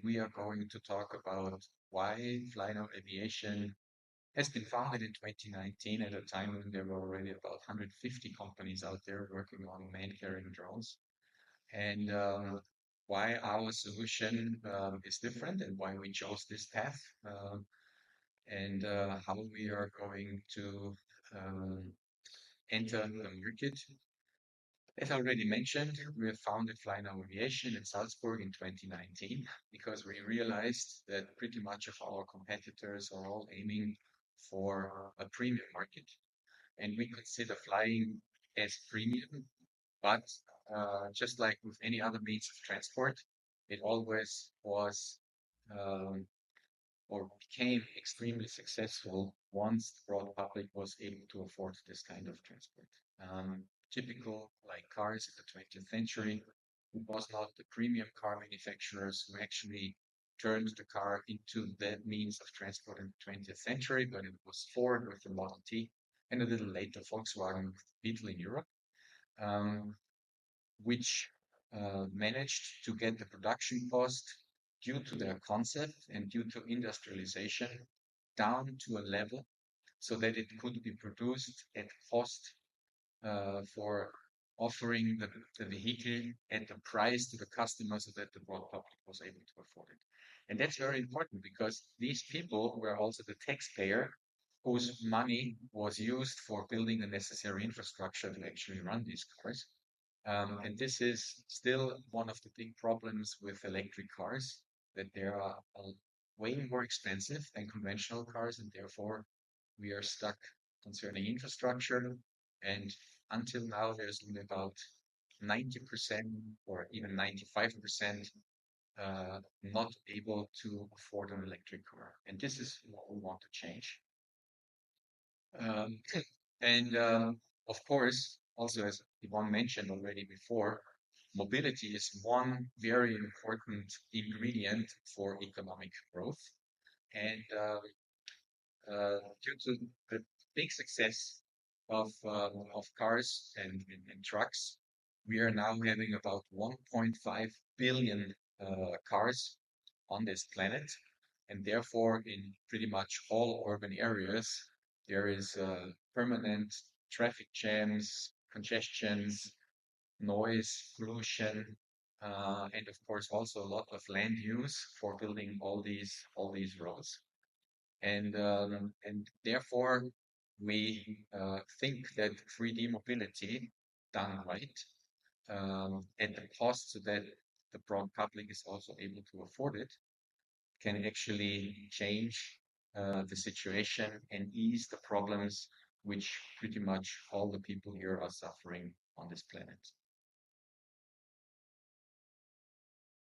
we are going to talk about why FlyNow Aviation has been founded in 2019 at a time when there were already about 150 companies out there working on man-carrying drones, and why our solution is different and why we chose this path, and how we are going to um, enter the market. As already mentioned, we have founded FlyNow Aviation in Salzburg in 2019 because we realized that pretty much of our competitors are all aiming for a premium market, and we consider flying as premium. But just like with any other means of transport, it always was um, or became extremely successful once the broad public was able to afford this kind of transport. Typical like cars in the 20th century, it was not the premium car manufacturers who actually turned the car into that means of transport in the 20th century, but it was Ford with the Model T and a little later Volkswagen with the Beetle in Europe, um, which managed to get the production cost due to their concept and due to industrialization down to a level so that it could be produced at cost for offering the vehicle at the price to the customer so that the broad public was able to afford it. And that's very important because these people were also the taxpayer whose money was used for building the necessary infrastructure to actually run these cars. And this is still one of the big problems with electric cars, that they are way more expensive than conventional cars, and therefore we are stuck concerning infrastructure. And until now, there's only about 90% or even 95% not able to afford an electric car. And this is what we want to change. Um, and of course, also as Yvonne mentioned already before, mobility is one very important ingredient for economic growth. And due to the big success of cars and trucks, we are now having about 1.5 billion cars on this planet, and therefore in pretty much all urban areas there is permanent traffic jams, congestions, noise, pollution, and of course also a lot of land use for building all these roads. And therefore, we think that 3D mobility done right at the cost so that the broad public is also able to afford it can actually change the situation and ease the problems which pretty much all the people here are suffering on this planet.